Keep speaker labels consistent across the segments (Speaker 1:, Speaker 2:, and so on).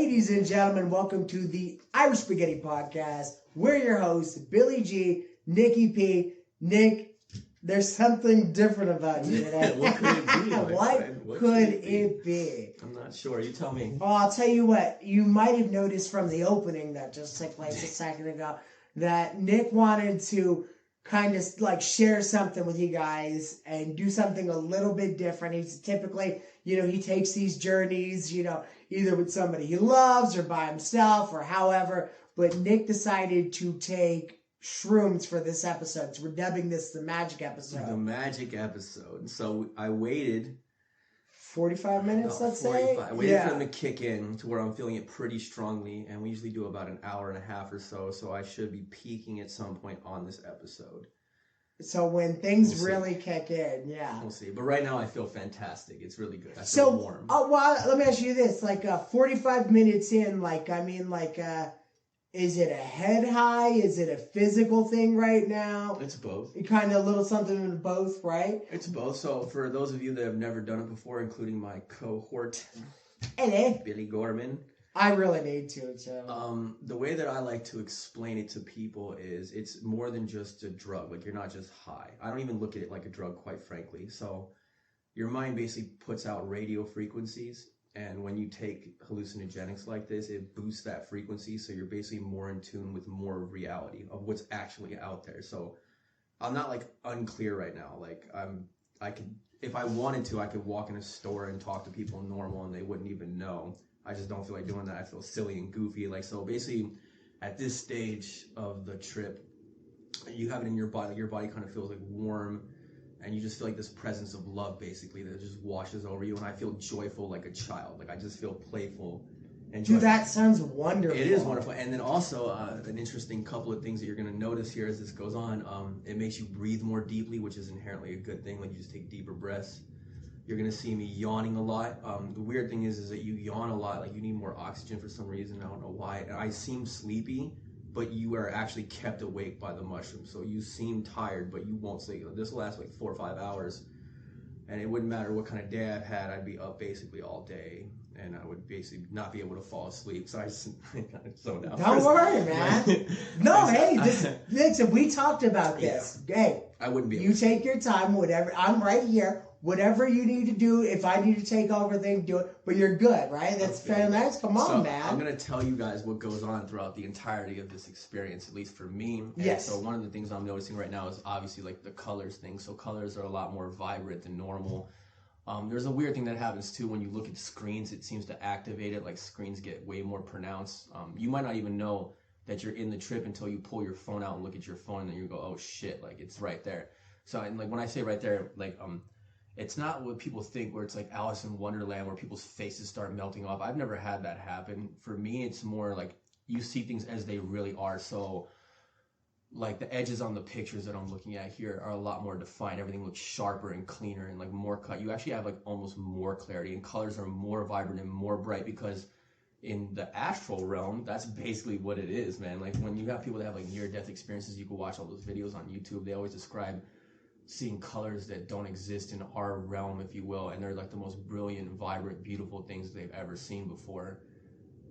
Speaker 1: Ladies and gentlemen, welcome to the Irish Spaghetti Podcast. We're your hosts, Billy G, Nicky P. Nick, there's something different about you today.
Speaker 2: What could it be?
Speaker 1: What could it be?
Speaker 2: I'm not sure. You tell me.
Speaker 1: Well, I'll tell you what. You might have noticed from the opening that just took place a second ago that Nick wanted to kind of like share something with you guys and do something a little bit different. He's typically, he takes these journeys, either with somebody he loves or by himself or however. But Nick decided to take shrooms for this episode. So we're dubbing this the magic episode.
Speaker 2: The magic episode. So I waited
Speaker 1: 45 minutes, let's
Speaker 2: 45.
Speaker 1: say.
Speaker 2: I waited for him to kick in to where I'm feeling it pretty strongly, and we usually do about an hour and a half or so. So I should be peaking at some point on this episode.
Speaker 1: So when things really kick in, yeah.
Speaker 2: We'll see. But right now I feel fantastic. It's really good. I feel
Speaker 1: so
Speaker 2: warm.
Speaker 1: Well, let me ask you this: 45 minutes in, is it a head high? Is it a physical thing right now?
Speaker 2: It's both.
Speaker 1: It kind of a little something in both, right?
Speaker 2: It's both. So for those of you that have never done it before, including my cohort,
Speaker 1: Hello.
Speaker 2: Billy Gorman.
Speaker 1: I really need to, too.
Speaker 2: The way that I like to explain it to people is it's more than just a drug. Like, you're not just high. I don't even look at it like a drug, quite frankly. So your mind basically puts out radio frequencies. And when you take hallucinogenics like this, it boosts that frequency. So you're basically more in tune with more reality of what's actually out there. So I'm not unclear right now. I could, if I wanted to, I could walk in a store and talk to people normal and they wouldn't even know. I just don't feel like doing that. I feel silly and goofy. So basically at this stage of the trip, you have it in your body. Your body kind of feels warm. And you just feel this presence of love, basically, that just washes over you. And I feel joyful like a child. I just feel playful and joyful.
Speaker 1: Dude, that sounds wonderful.
Speaker 2: It is wonderful. And then also, an interesting couple of things that you're going to notice here as this goes on. It makes you breathe more deeply, which is inherently a good thing. You just take deeper breaths. You're going to see me yawning a lot. The weird thing is that you yawn a lot. You need more oxygen for some reason. I don't know why. I seem sleepy, but you are actually kept awake by the mushroom. So you seem tired, but you won't sleep. This will last 4 or 5 hours. And it wouldn't matter what kind of day I've had. I'd be up basically all day. And I would basically not be able to fall asleep. So I just zoned out.
Speaker 1: Don't worry, man. No, hey, listen, we talked about this. Yeah. Hey,
Speaker 2: I wouldn't be able
Speaker 1: You take your time, whatever. I'm right here. Whatever you need to do, if I need to take over things, do it. But you're good, right? That's fair. Nice. Come on, man.
Speaker 2: I'm going to tell you guys what goes on throughout the entirety of this experience, at least for me.
Speaker 1: Yes.
Speaker 2: So one of the things I'm noticing right now is obviously the colors thing. So colors are a lot more vibrant than normal. There's a weird thing that happens too when you look at screens. It seems to activate it. Screens get way more pronounced. You might not even know that you're in the trip until you pull your phone out and look at your phone and then you go, oh shit, it's right there. So and when I say right there, it's not what people think where it's Alice in Wonderland where people's faces start melting off. I've never had that happen. For me, it's more you see things as they really are. So the edges on the pictures that I'm looking at here are a lot more defined. Everything looks sharper and cleaner and more cut. You actually have almost more clarity, and colors are more vibrant and more bright because in the astral realm, that's basically what it is, man. When you have people that have near-death experiences, you can watch all those videos on YouTube. They always describe seeing colors that don't exist in our realm, if you will, and they're the most brilliant, vibrant, beautiful things they've ever seen before.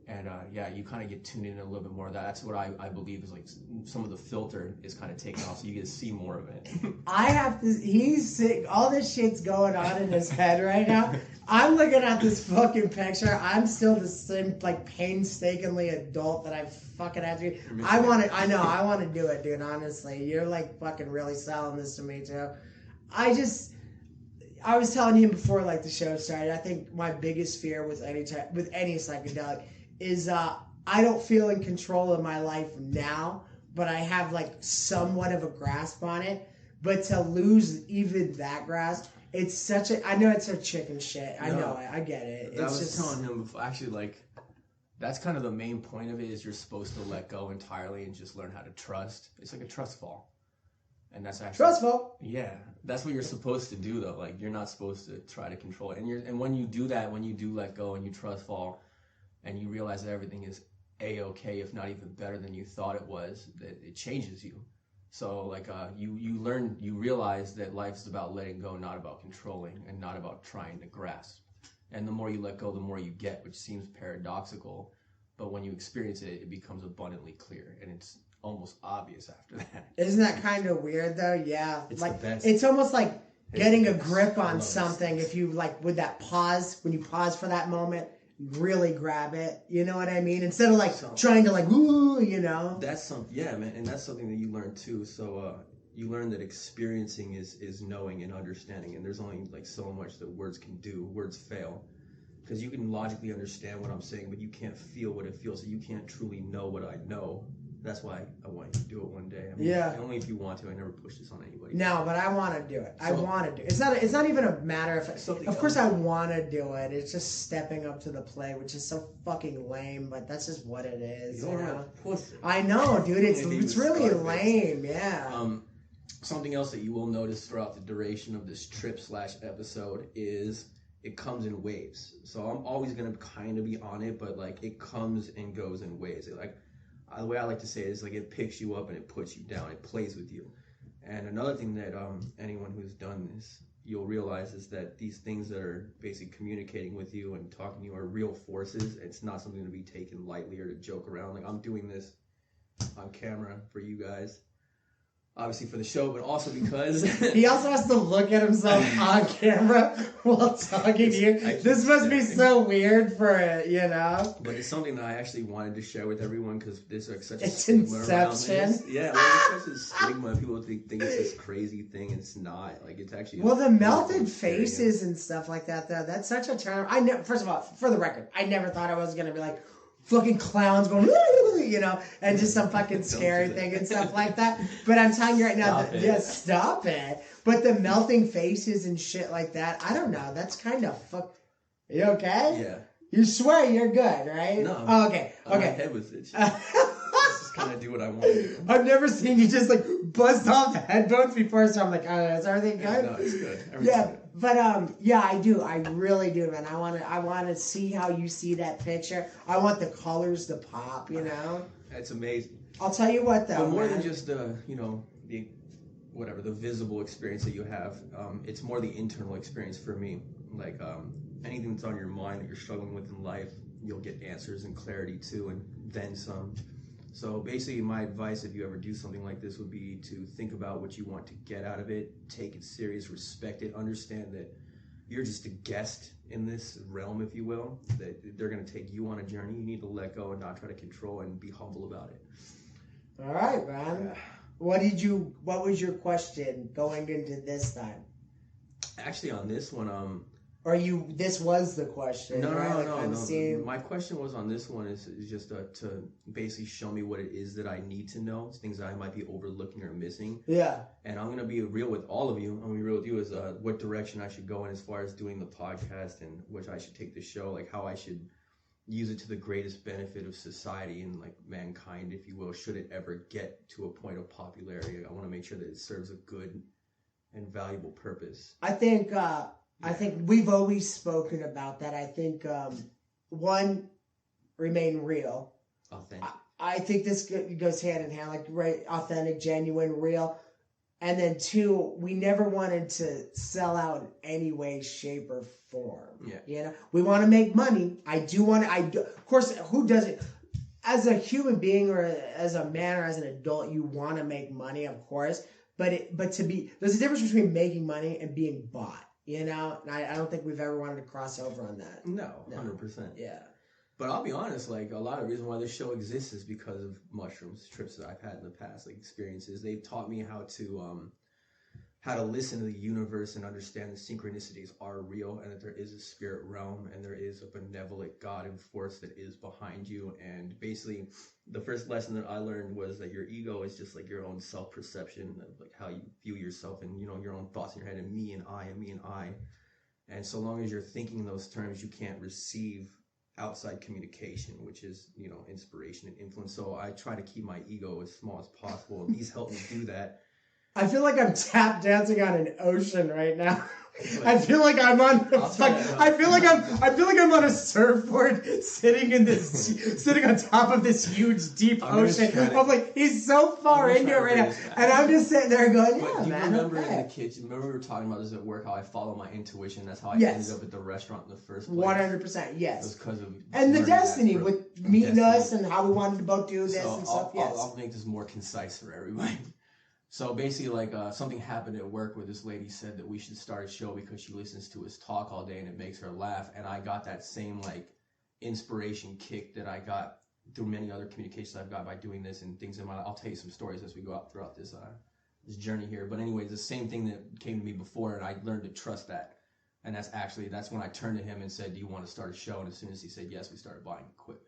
Speaker 2: And you kind of get tuned in a little bit more of that. That's what I believe is some of the filter is kind of taken off, so you get to see more of it.
Speaker 1: I have to. He's sick. All this shit's going on in his head right now. I'm looking at this fucking picture. I'm still the same painstakingly adult that I fucking had to be. I want to do it, dude. Honestly, you're fucking really selling this to me too. I was telling him before the show started. I think my biggest fear with any psychedelic is I don't feel in control of my life now, but I have somewhat of a grasp on it. But to lose even that grasp, it's such a. I know it's a chicken shit. I know it. I get it.
Speaker 2: I was telling him before, actually, that's kind of the main point of it is you're supposed to let go entirely and just learn how to trust. It's like a trust fall. And that's actually
Speaker 1: trustful.
Speaker 2: Yeah, that's what you're supposed to do though. You're not supposed to try to control it. And when you do that, when you do let go and you trust fall, and you realize that everything is a-okay, if not even better than you thought it was, that it changes you. So you realize that life's about letting go, not about controlling, and not about trying to grasp. And the more you let go, the more you get, which seems paradoxical. but when you experience it, it becomes abundantly clear, and it's almost obvious after that.
Speaker 1: Isn't that kind of weird though? Yeah,
Speaker 2: It's
Speaker 1: like
Speaker 2: the best.
Speaker 1: it's almost like getting a grip
Speaker 2: I
Speaker 1: on
Speaker 2: love
Speaker 1: something. If you like with that pause, when you pause for that moment, really grab it. You know what I mean? Instead of like trying to like woo, you know.
Speaker 2: That's something, yeah, man, and that's something that you learn too. So you learn that experiencing is knowing and understanding, and there's only like so much that words can do. Words fail. Because you can logically understand what I'm saying, but you can't feel what it feels. So you can't truly know what I know. That's why I want you to do it one day. I mean,
Speaker 1: yeah.
Speaker 2: Only if you want to. I never push this on anybody.
Speaker 1: No, but I want to do it. I want to do it. It's not even a matter of course I want to do it. It's just stepping up to the plate, which is so fucking lame, but that's just what it is. You know? I know, dude. It's really lame. Yeah.
Speaker 2: Something else that you will notice throughout the duration of this trip/episode is it comes in waves. So I'm always gonna kind of be on it, but like it comes and goes in waves. The way I like to say it is like it picks you up and it puts you down. It plays with you. And another thing that anyone who's done this, you'll realize is that these things that are basically communicating with you and talking to you are real forces. It's not something to be taken lightly or to joke around. Like I'm doing this on camera for you guys. Obviously for the show, but also because
Speaker 1: he also has to look at himself on camera while talking to you. This must be so weird for it, you know.
Speaker 2: But it's something that I actually wanted to share with everyone because there's like such a
Speaker 1: stigma around this.
Speaker 2: Yeah, there's such a stigma. People think it's this crazy thing, and it's not. Like it's actually
Speaker 1: the melted faces and stuff like that. Though that's such a term. First of all, for the record, I never thought I was gonna be like fucking clowns going, you know, and just some fucking scary thing and stuff like that. But I'm telling you right now, stop it. But the melting faces and shit like that, I don't know. That's kind of You okay?
Speaker 2: Yeah.
Speaker 1: You swear you're good, right?
Speaker 2: No.
Speaker 1: Oh, okay.
Speaker 2: My head was itching. Just kind of do what I want to do.
Speaker 1: I've never seen you just like bust off the headphones before, so I'm like, is everything good?
Speaker 2: No, it's good.
Speaker 1: Good. But I do. I really do, man. I want to see how you see that picture. I want the colors to pop, you know.
Speaker 2: It's amazing.
Speaker 1: I'll tell you what, though.
Speaker 2: But more than just the visible experience that you have, it's more the internal experience for me. Like anything that's on your mind that you're struggling with in life, you'll get answers and clarity to, and then some. So basically my advice if you ever do something like this would be to think about what you want to get out of it, take it serious, respect it, understand that you're just a guest in this realm, if you will, that they're going to take you on a journey. You need to let go and not try to control and be humble about it.
Speaker 1: All right, man. Yeah. What was your question going into this time?
Speaker 2: Actually on this one,
Speaker 1: this was the question.
Speaker 2: No,
Speaker 1: right?
Speaker 2: No. My question was on this one is just to basically show me what it is that I need to know. It's things that I might be overlooking or missing.
Speaker 1: Yeah.
Speaker 2: And I'm going to be real with all of you. I'm going to be real with you as what direction I should go in as far as doing the podcast and which I should take the show, like how I should use it to the greatest benefit of society and like mankind, if you will, should it ever get to a point of popularity. I want to make sure that it serves a good and valuable purpose.
Speaker 1: I think we've always spoken about that. I think, one, remain real.
Speaker 2: Authentic.
Speaker 1: I think this goes hand in hand, like right, authentic, genuine, real. And then two, we never wanted to sell out in any way, shape, or form.
Speaker 2: Yeah.
Speaker 1: You know, we want to make money. Of course, who doesn't? As a human being or as a man or as an adult, you want to make money, of course. But there's a difference between making money and being bought. You know, and I don't think we've ever wanted to cross over on that.
Speaker 2: No. 100%.
Speaker 1: Yeah.
Speaker 2: But I'll be honest, like a lot of the reason why this show exists is because of mushrooms, trips that I've had in the past, like experiences. They've taught me how to listen to the universe and understand that synchronicities are real and that there is a spirit realm and there is a benevolent God and force that is behind you. And basically, the first lesson that I learned was that your ego is just like your own self-perception of like how you view yourself and, you know, your own thoughts in your head and me and I and me and I. And so long as you're thinking in those terms, you can't receive outside communication, which is, you know, inspiration and influence. So I try to keep my ego as small as possible. These help me do that.
Speaker 1: I feel like I'm tap dancing on an ocean right now. I feel like I'm on. I feel like I'm on a surfboard, sitting on top of this huge, deep ocean. I'm like, he's so far into it right now, and I'm just sitting there going, "Yeah,
Speaker 2: but
Speaker 1: man."
Speaker 2: Remember in the kitchen? Remember we were talking about this at work? How I follow my intuition. That's how I ended up at the restaurant in the first place.
Speaker 1: 100%, yes.
Speaker 2: It was because of
Speaker 1: the destiny with meeting us and how we wanted to both do this and stuff. Yes.
Speaker 2: I'll make this more concise for everybody. So basically, like something happened at work where this lady said that we should start a show because she listens to us talk all day and it makes her laugh. And I got that same like inspiration kick that I got through many other communications I've got by doing this and things in my life. I'll tell you some stories as we go out throughout this journey here. But anyways, the same thing that came to me before, and I learned to trust that. And that's when I turned to him and said, "Do you want to start a show?" And as soon as he said yes, we started buying equipment.